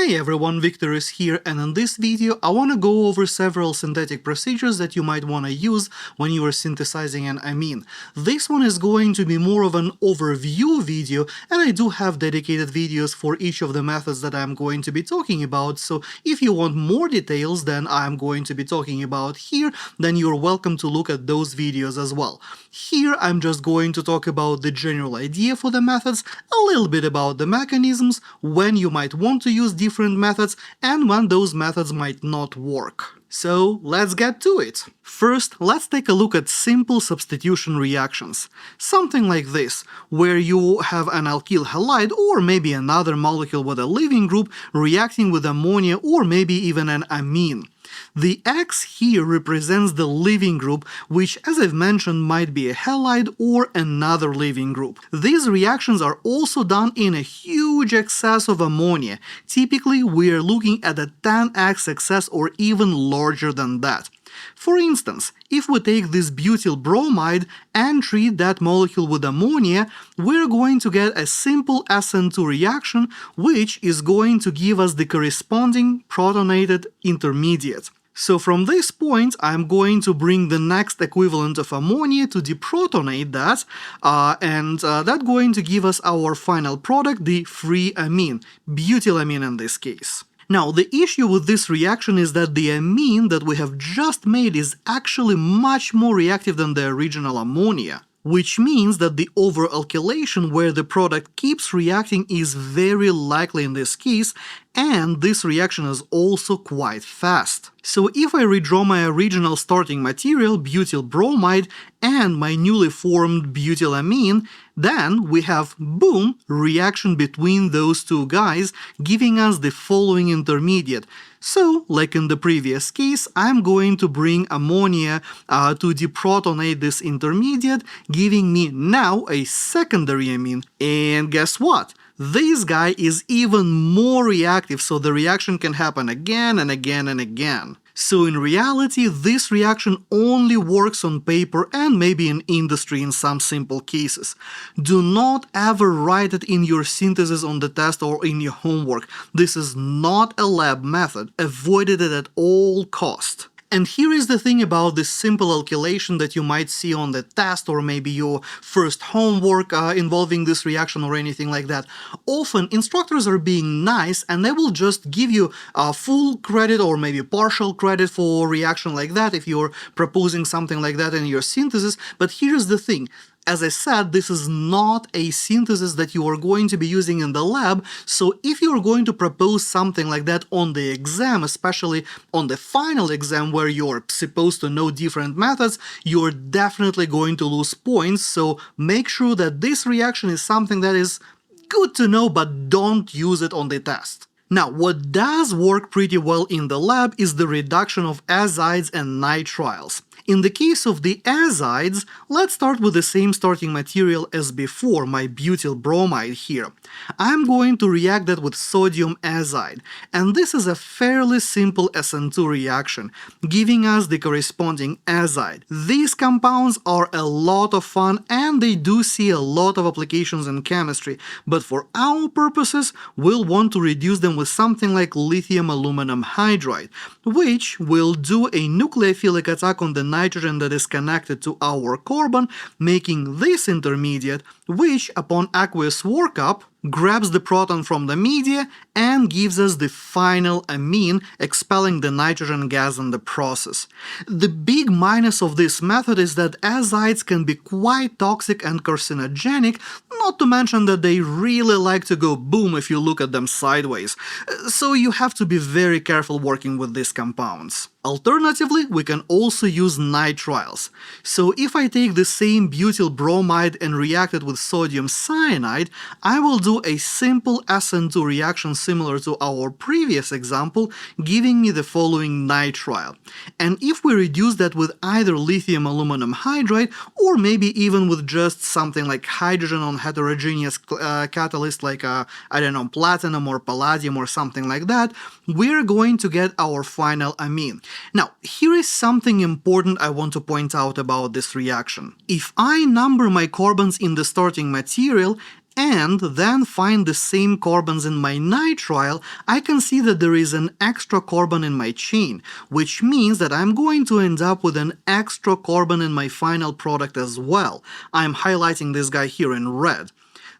Hey everyone, Victor is here, and in this video I want to go over several synthetic procedures that you might want to use when you are synthesizing an amine. This one is going to be more of an overview video, and I do have dedicated videos for each of the methods that I'm going to be talking about, so if you want more details than I'm going to be talking about here, then you're welcome to look at those videos as well. Here I'm just going to talk about the general idea for the methods, a little bit about the mechanisms, when you might want to use different methods, and when those methods might not work. So let's get to it. First, let's take a look at simple substitution reactions. Something like this, where you have an alkyl halide or maybe another molecule with a leaving group reacting with ammonia or maybe even an amine. The X here represents the leaving group, which, as I've mentioned, might be a halide or another leaving group. These reactions are also done in a huge excess of ammonia. Typically, we are looking at a 10x excess or even larger than that. For instance, if we take this butyl bromide and treat that molecule with ammonia, we're going to get a simple SN2 reaction, which is going to give us the corresponding protonated intermediate. So from this point, I'm going to bring the next equivalent of ammonia to deprotonate that, and that's going to give us our final product, the free amine, butylamine in this case. Now, the issue with this reaction is that the amine that we have just made is actually much more reactive than the original ammonia, which means that the overalkylation where the product keeps reacting is very likely in this case, and this reaction is also quite fast. So if I redraw my original starting material, butyl bromide, and my newly formed butylamine, then we have, boom, reaction between those two guys, giving us the following intermediate. So, like in the previous case, I'm going to bring ammonia to deprotonate this intermediate, giving me now a secondary amine. And guess what? This guy is even more reactive, so the reaction can happen again and again and again. So in reality, this reaction only works on paper and maybe in industry in some simple cases. Do not ever write it in your synthesis on the test or in your homework. This is not a lab method. Avoid it at all cost. And here is the thing about this simple alkylation that you might see on the test or maybe your first homework involving this reaction or anything like that. Often instructors are being nice and they will just give you full credit or maybe partial credit for a reaction like that if you're proposing something like that in your synthesis. But here's the thing. As I said, this is not a synthesis that you are going to be using in the lab, so if you're going to propose something like that on the exam, especially on the final exam where you're supposed to know different methods, you're definitely going to lose points, so make sure that this reaction is something that is good to know, but don't use it on the test. Now, what does work pretty well in the lab is the reduction of azides and nitriles. In the case of the azides, let's start with the same starting material as before, my butyl bromide here. I'm going to react that with sodium azide, and this is a fairly simple SN2 reaction, giving us the corresponding azide. These compounds are a lot of fun and they do see a lot of applications in chemistry, but for our purposes, we'll want to reduce them with something like lithium aluminum hydride, which will do a nucleophilic attack on the nitrogen that is connected to our carbon, making this intermediate, which upon aqueous workup grabs the proton from the media and gives us the final amine, expelling the nitrogen gas in the process. The big minus of this method is that azides can be quite toxic and carcinogenic, not to mention that they really like to go boom if you look at them sideways, so you have to be very careful working with these compounds. Alternatively, we can also use nitriles. So if I take the same butyl bromide and react it with sodium cyanide, I will do a simple SN2 reaction similar to our previous example, giving me the following nitrile. And if we reduce that with either lithium aluminum hydride or maybe even with just something like hydrogen on heterogeneous catalyst like I don't know, platinum or palladium or something like that, we're going to get our final amine. Now, here is something important I want to point out about this reaction. If I number my carbons in the starting material and then find the same carbons in my nitrile, I can see that there is an extra carbon in my chain, which means that I'm going to end up with an extra carbon in my final product as well. I'm highlighting this guy here in red.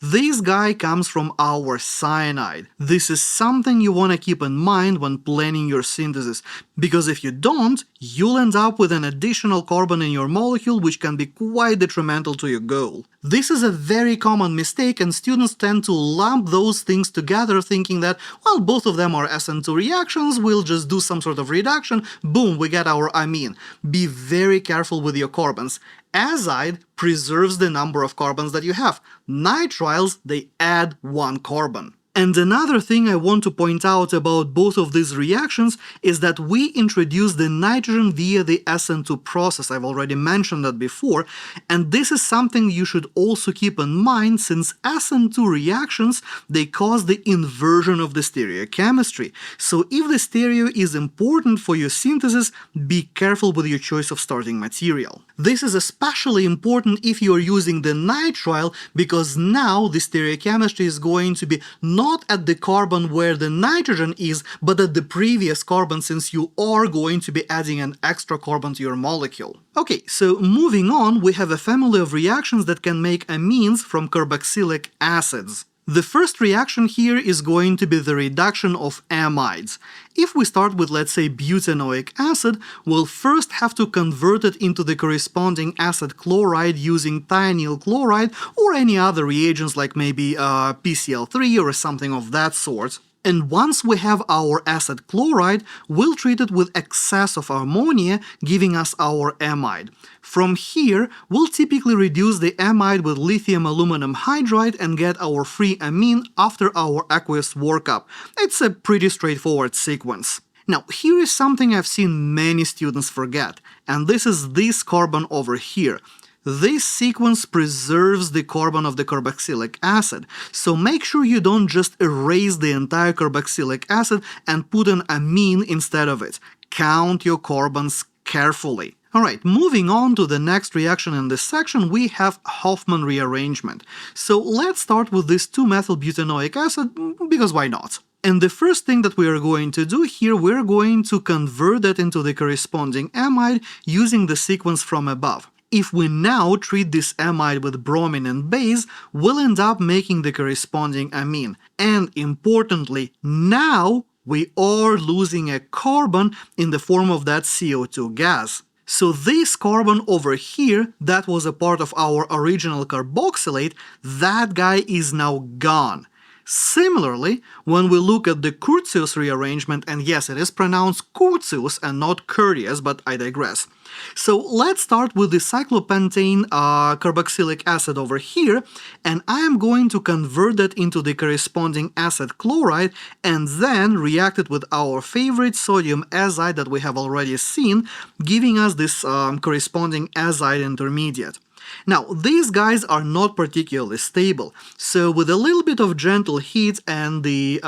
This guy comes from our cyanide. This is something you want to keep in mind when planning your synthesis, because if you don't, you'll end up with an additional carbon in your molecule which can be quite detrimental to your goal. This is a very common mistake, and students tend to lump those things together thinking that, well, both of them are SN2 reactions, we'll just do some sort of reduction, boom, we get our amine. Be very careful with your carbons. Azide preserves the number of carbons that you have. Nitriles, they add one carbon. And another thing I want to point out about both of these reactions is that we introduce the nitrogen via the SN2 process. I've already mentioned that before, and this is something you should also keep in mind, since SN2 reactions, they cause the inversion of the stereochemistry. So if the stereo is important for your synthesis, be careful with your choice of starting material. This is especially important if you are using the nitrile, because now the stereochemistry is going to be not at the carbon where the nitrogen is, but at the previous carbon, since you are going to be adding an extra carbon to your molecule. Okay, so moving on, we have a family of reactions that can make amines from carboxylic acids. The first reaction here is going to be the reduction of amides. If we start with, let's say, butanoic acid, we'll first have to convert it into the corresponding acid chloride using thionyl chloride or any other reagents like maybe PCl3 or something of that sort. And once we have our acid chloride, we'll treat it with excess of ammonia, giving us our amide. From here, we'll typically reduce the amide with lithium aluminum hydride and get our free amine after our aqueous workup. It's a pretty straightforward sequence. Now, here is something I've seen many students forget, and this is this carbon over here. This sequence preserves the carbon of the carboxylic acid, so make sure you don't just erase the entire carboxylic acid and put an amine instead of it. Count your carbons carefully. Alright, moving on to the next reaction in this section, we have Hofmann rearrangement. So let's start with this 2-methylbutanoic acid, because why not? And the first thing that we are going to do here, we're going to convert that into the corresponding amide using the sequence from above. If we now treat this amide with bromine and base, we'll end up making the corresponding amine. And importantly, now we are losing a carbon in the form of that CO2 gas. So this carbon over here, that was a part of our original carboxylate, that guy is now gone. Similarly, when we look at the Curtius rearrangement, and yes, it is pronounced Curtius and not Curtius, but I digress. So let's start with the cyclopentane carboxylic acid over here, and I am going to convert that into the corresponding acid chloride and then react it with our favorite sodium azide that we have already seen, giving us this corresponding azide intermediate. Now, these guys are not particularly stable, so with a little bit of gentle heat and the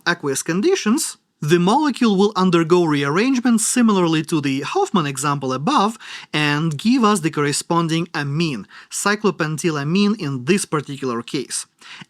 aqueous conditions, the molecule will undergo rearrangement similarly to the Hofmann example above and give us the corresponding amine, cyclopentylamine in this particular case.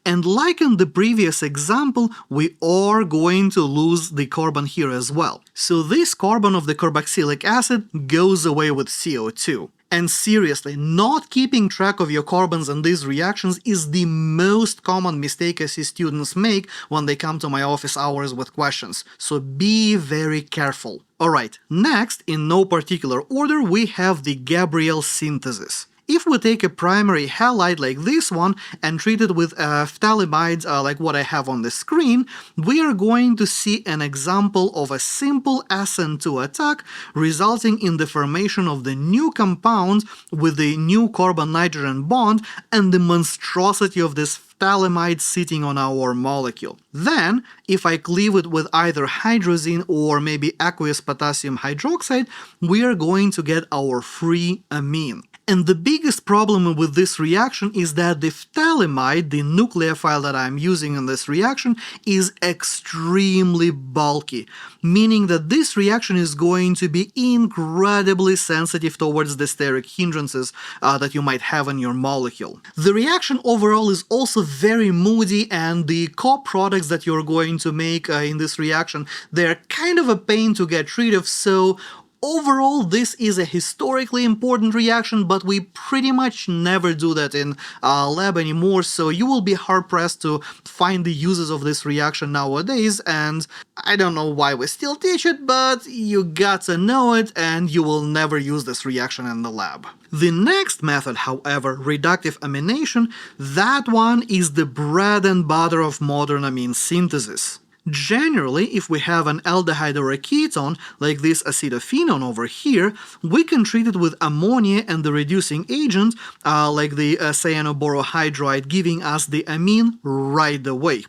And like in the previous example, we are going to lose the carbon here as well. So this carbon of the carboxylic acid goes away with CO2. And seriously, not keeping track of your carbons in these reactions is the most common mistake I see students make when they come to my office hours with questions, so be very careful. Alright, next, in no particular order, we have the Gabriel synthesis. If we take a primary halide like this one and treat it with phthalimides like what I have on the screen, we are going to see an example of a simple SN2 attack resulting in the formation of the new compound with the new carbon-nitrogen bond and the monstrosity of this phthalimide sitting on our molecule. Then, if I cleave it with either hydrazine or maybe aqueous potassium hydroxide, we are going to get our free amine. And the biggest problem with this reaction is that the phthalimide, the nucleophile that I'm using in this reaction, is extremely bulky, meaning that this reaction is going to be incredibly sensitive towards the steric hindrances that you might have in your molecule. The reaction overall is also very moody, and the co-products that you're going to make in this reaction, they're kind of a pain to get rid of. So overall, this is a historically important reaction, but we pretty much never do that in lab anymore, so you will be hard-pressed to find the uses of this reaction nowadays, and I don't know why we still teach it, but you gotta know it, and you will never use this reaction in the lab. The next method, however, reductive amination, that one is the bread and butter of modern amine synthesis. Generally, if we have an aldehyde or a ketone, like this acetophenone over here, we can treat it with ammonia and the reducing agent, like the cyanoborohydride, giving us the amine right away.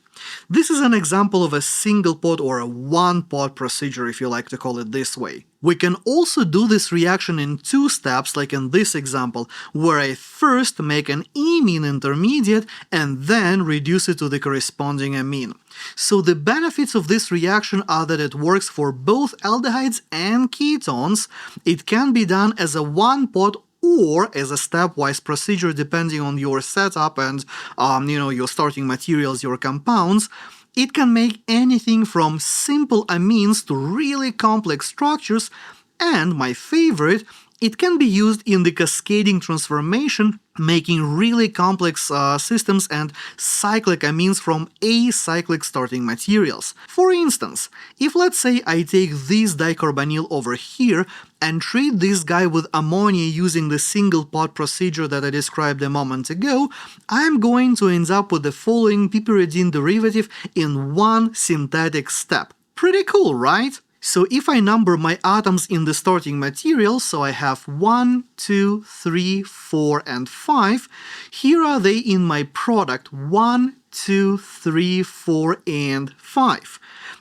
This is an example of a single pot or a one-pot procedure, if you like to call it this way. We can also do this reaction in two steps, like in this example, where I first make an imine intermediate and then reduce it to the corresponding amine. So the benefits of this reaction are that it works for both aldehydes and ketones. It can be done as a one-pot or as a stepwise procedure depending on your setup and your starting materials, your compounds. It can make anything from simple amines to really complex structures, and my favorite, it can be used in the cascading transformation, making really complex systems and cyclic amines from acyclic starting materials. For instance, if let's say I take this dicarbonyl over here and treat this guy with ammonia using the single pot procedure that I described a moment ago, I'm going to end up with the following piperidine derivative in one synthetic step. Pretty cool, right? So if I number my atoms in the starting material, so I have 1, 2, 3, 4, and 5, here are they in my product, 1, 2, 3, 4, and 5.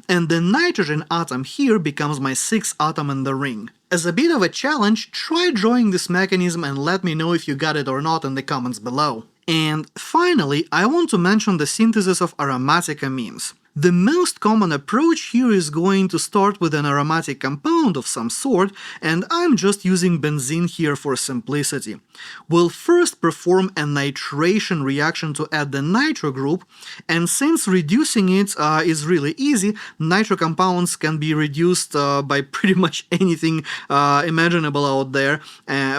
And the nitrogen atom here becomes my 6th atom in the ring. As a bit of a challenge, try drawing this mechanism and let me know if you got it or not in the comments below. And finally, I want to mention the synthesis of aromatic amines. The most common approach here is going to start with an aromatic compound of some sort, and I'm just using benzene here for simplicity. We'll first perform a nitration reaction to add the nitro group, and since reducing it is really easy, nitro compounds can be reduced by pretty much anything imaginable out there.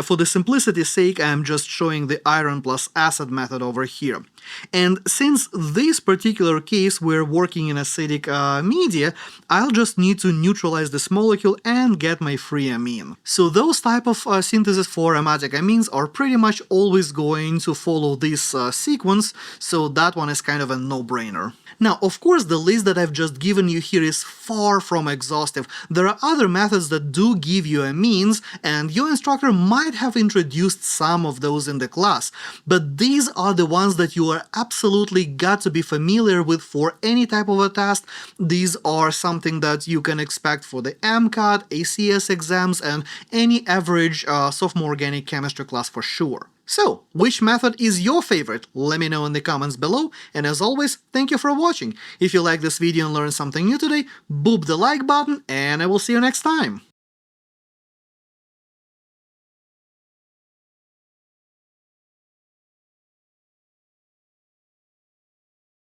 For the simplicity's sake, I'm just showing the iron plus acid method over here. And since this particular case we're working in acidic media, I'll just need to neutralize this molecule and get my free amine. So those type of synthesis for aromatic amines are pretty much always going to follow this sequence, so that one is kind of a no-brainer. Now, of course, the list that I've just given you here is far from exhaustive. There are other methods that do give you amines, and your instructor might have introduced some of those in the class, but these are the ones that you are absolutely got to be familiar with for any type of a test. These are something that you can expect for the MCAT, ACS exams, and any average sophomore organic chemistry class for sure. So, which method is your favorite? Let me know in the comments below, and as always, thank you for watching. If you like this video and learned something new today, boop the like button, and I will see you next time!